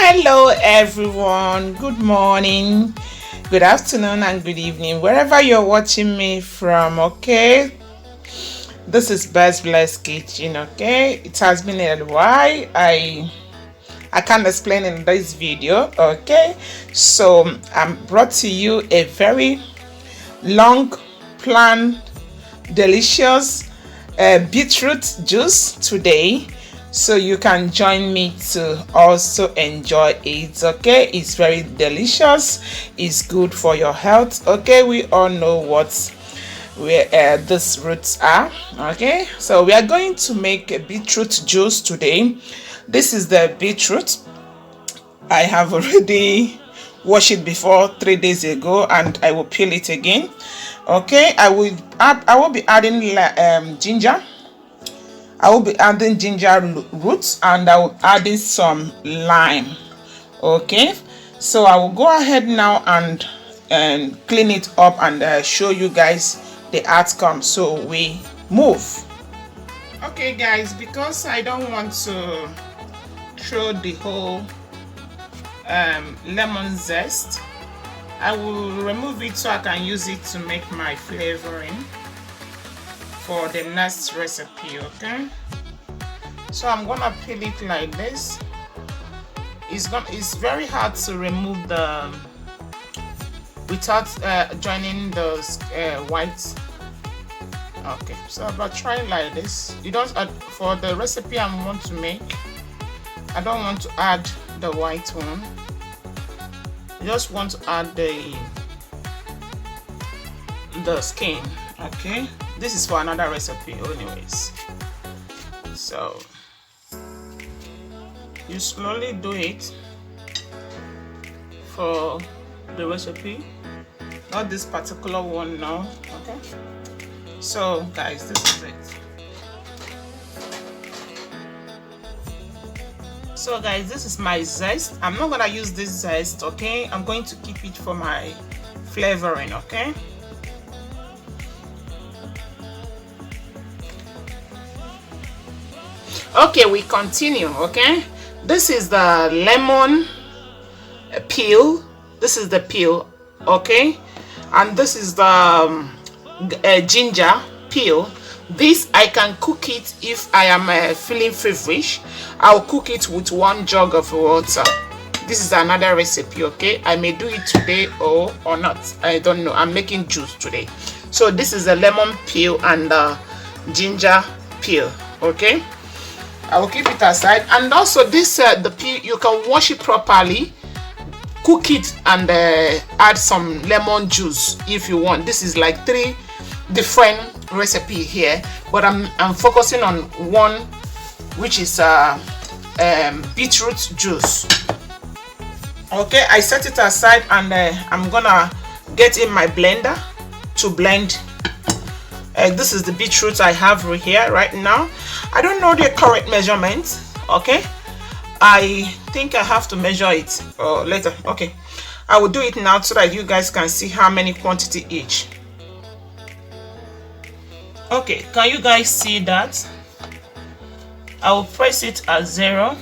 Hello everyone, good morning, good afternoon and good evening wherever you're watching me from. Okay, this is BestBless Kitchen. Okay, it has been a while. I can't explain in this video. Okay, so I'm brought to you a very long planned delicious beetroot juice today, so you can join me to also enjoy it. Okay, it's very delicious, it's good for your health. Okay, we all know what these roots are. Okay, so we are going to make a beetroot juice today. This is the beetroot. I have already washed it before 3 days ago and I will peel it again. Okay, I will be adding ginger. I will be adding ginger roots and I will adding some lime. Okay, so I will go ahead now and clean it up and show you guys the outcome. So we move. Okay guys, because I don't want to throw the whole lemon zest, I will remove it so I can use it to make my flavoring for the next recipe. Okay, so I'm gonna peel it like this. It's very hard to remove the without joining those whites. Okay, so but try like this. You don't for the recipe I want to make, I don't want to add the white one. I just want to add the skin. Okay, this is for another recipe anyways. So you slowly do it for the recipe, not this particular one now. Okay, so guys, this is it. So guys, this is my zest. I'm not gonna use this zest. Okay, I'm going to keep it for my flavoring. Okay, okay, we continue. Okay, this is the lemon peel. This is the peel. Okay, and this is the ginger peel. This I can cook it if I am feeling feverish. I'll cook it with 1 jug of water. This is another recipe. Okay, I may do it today or not, I don't know. I'm making juice today. So this is the lemon peel and the ginger peel. Okay, I will keep it aside. And also this the peel, you can wash it properly, cook it and add some lemon juice if you want. This is like 3 different recipe here, but I'm focusing on one, which is beetroot juice. Okay, I set it aside and I'm gonna get in my blender to blend. This is the beetroot I have right here right now. I don't know the correct measurement. Okay, I think I have to measure it later. Okay, I will do it now so that you guys can see how many quantity each. Okay, can you guys see that? I will press it at 0.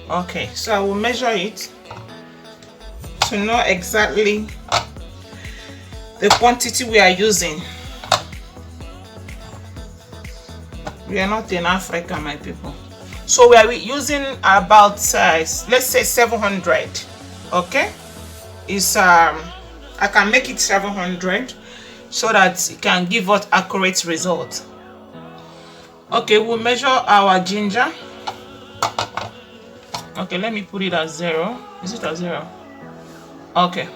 Okay, so I will measure it to know exactly the quantity we are using. We are not in Africa, my people. So we are using about let's say 700. Okay, it's I can make it 700 so that it can give us accurate result. Okay, we'll measure our ginger. Okay, let me put it at 0. Is it at 0? Okay.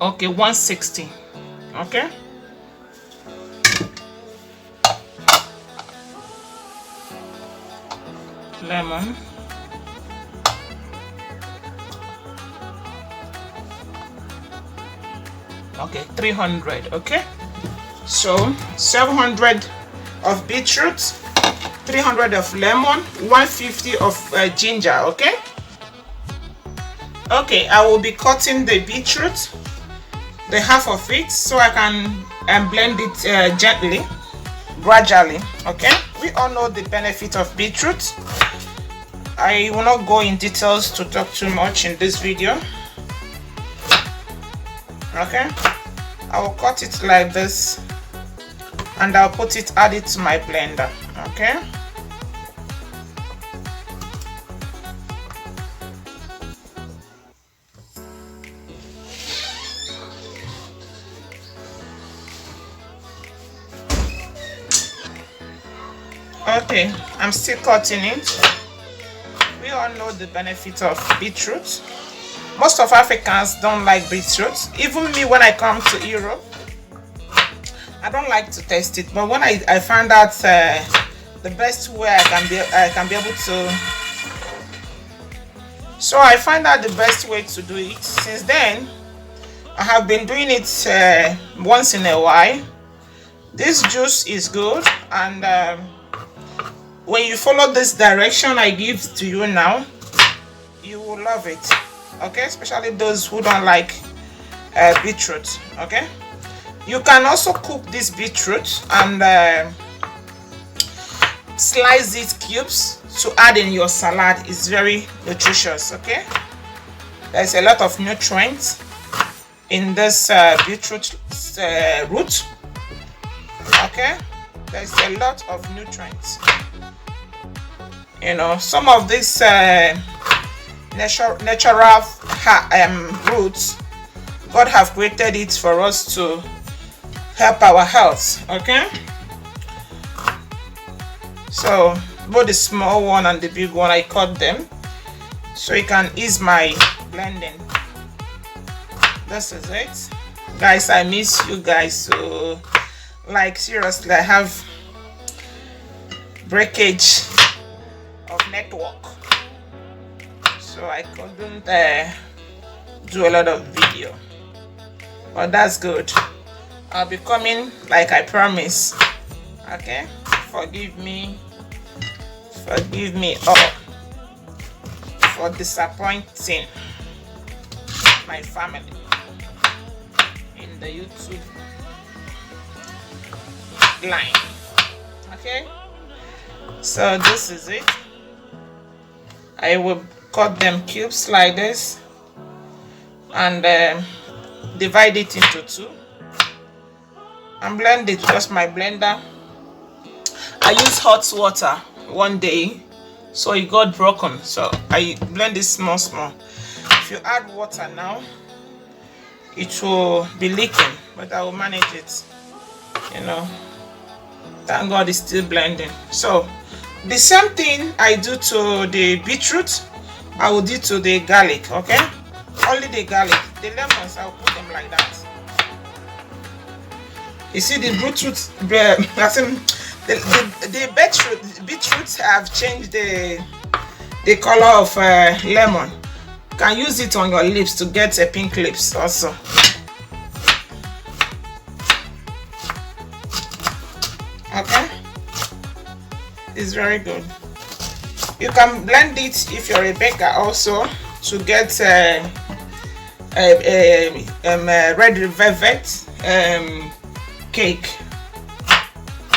Okay, 160. Okay. Lemon. Okay, 300. Okay, so 700 of beetroot, 300 of lemon, 150 of ginger. Okay, okay, I will be cutting the beetroot, the half of it, so I can blend it gently. gradually. Okay, we all know the benefit of beetroot. I will not go in details to talk too much in this video. Okay, I will cut it like this and I'll add it to my blender. Okay, okay, I'm still cutting it. We all know the benefit of beetroot. Most of Africans don't like beetroot. Even me, when I come to Europe, I don't like to taste it. But when I found out the best way I can be able to, so I find out the best way to do it. Since then, I have been doing it once in a while. This juice is good, and when you follow this direction I give to you now, you will love it. Okay, especially those who don't like beetroot. Okay, you can also cook this beetroot and slice it cubes to add in your salad. It's very nutritious. Okay, there's a lot of nutrients in this beetroot root. Okay, there's a lot of nutrients. You know, some of these natural roots, God have created it for us to help our health. Okay, so both the small one and the big one, I cut them so it can ease my blending. This is it, guys. I miss you guys, so like seriously, I have breakage of network, so I couldn't do a lot of video, but that's good. I'll be coming like I promised. Okay, forgive me all for disappointing my family in the YouTube line. Okay, so this is it. I will cut them cubes like this and divide it into two and blend it. Just my blender, I use hot water one day, so it got broken, so I blend it small. If you add water now, it will be leaking, but I will manage it. You know, thank God it's still blending. So the same thing I do to the beetroot, I will do to the garlic. Okay, only the garlic. The lemons, I'll put them like that. You see, the beetroot, the beetroot have changed the color of lemon. You can use it on your lips to get a pink lips also. Okay, it's very good. You can blend it if you're a baker also to get a red velvet cake.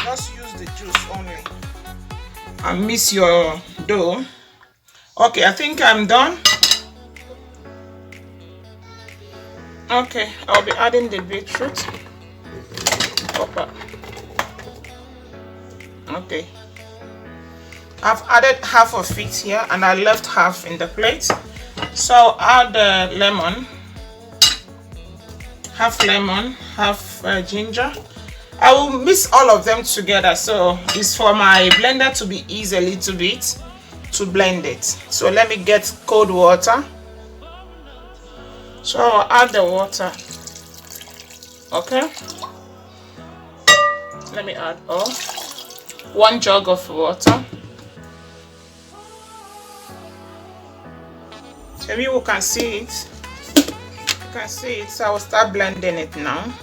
Just use the juice only and mix your dough. Okay, I think I'm done. Okay, I'll be adding the beetroot. Okay, I've added half of it here and I left half in the plate. So I'll add the lemon, half ginger. I will mix all of them together, so it's for my blender to be easy a little bit to blend it. So let me get cold water. So I'll add the water. Okay, let me add 1 jug of water. So you can see it. You can see it. So I will start blending it now.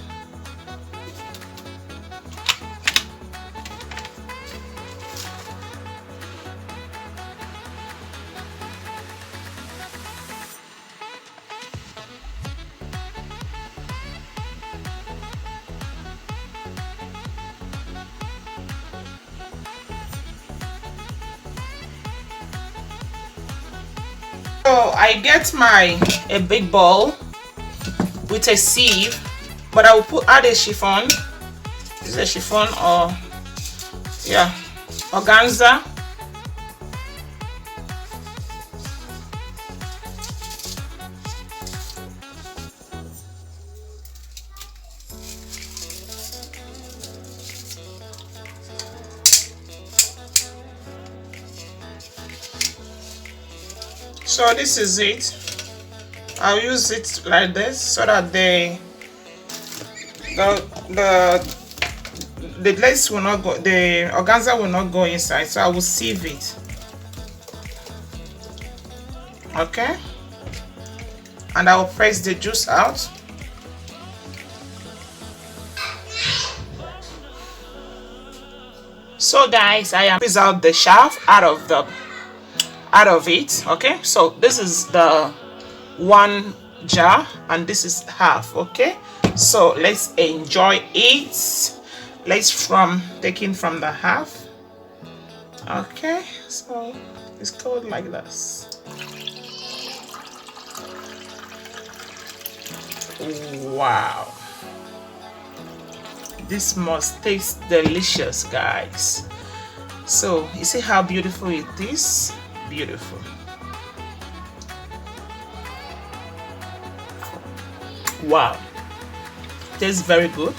So I get a big bowl with a sieve, but I will add a chiffon. Is a chiffon or yeah, organza. So this is it. I'll use it like this so that the lace will not go, the organza will not go inside. So I will sieve it. Okay, and I will press the juice out. So guys, I am squeeze out the shaft out of it. Okay, so this is the one jar and this is half. Okay, so let's enjoy it. Let's taking from the half. Okay, so it's cold like this. Wow, this must taste delicious, guys. So you see how beautiful it is. Beautiful. Wow, tastes very good.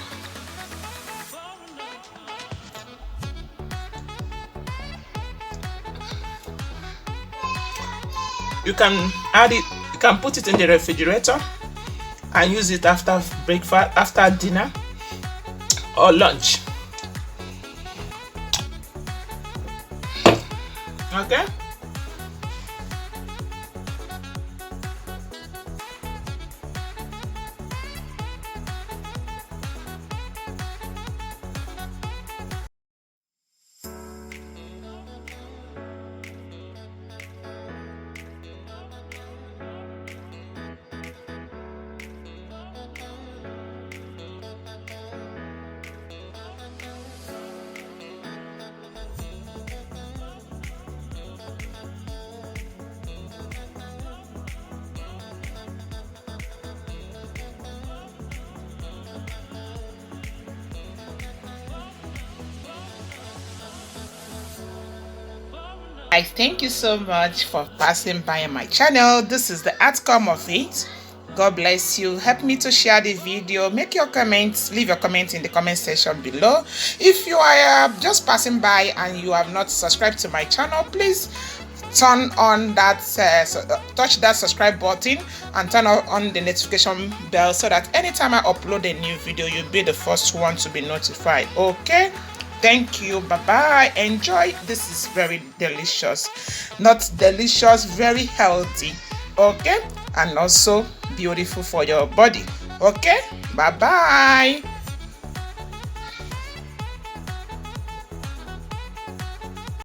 You can add it, you can put it in the refrigerator and use it after breakfast, after dinner or lunch. Okay, I thank you so much for passing by my channel. This is the outcome of it. God bless you. Help me to share the video. Make your comments, leave your comments in the comment section below. If you are just passing by and you have not subscribed to my channel, please turn on that touch that subscribe button and turn on the notification bell so that anytime I upload a new video, you'll be the first one to be notified. Okay, thank you. Bye bye. Enjoy. This is very delicious. Not delicious, very healthy. Okay, and also beautiful for your body. Okay, bye bye.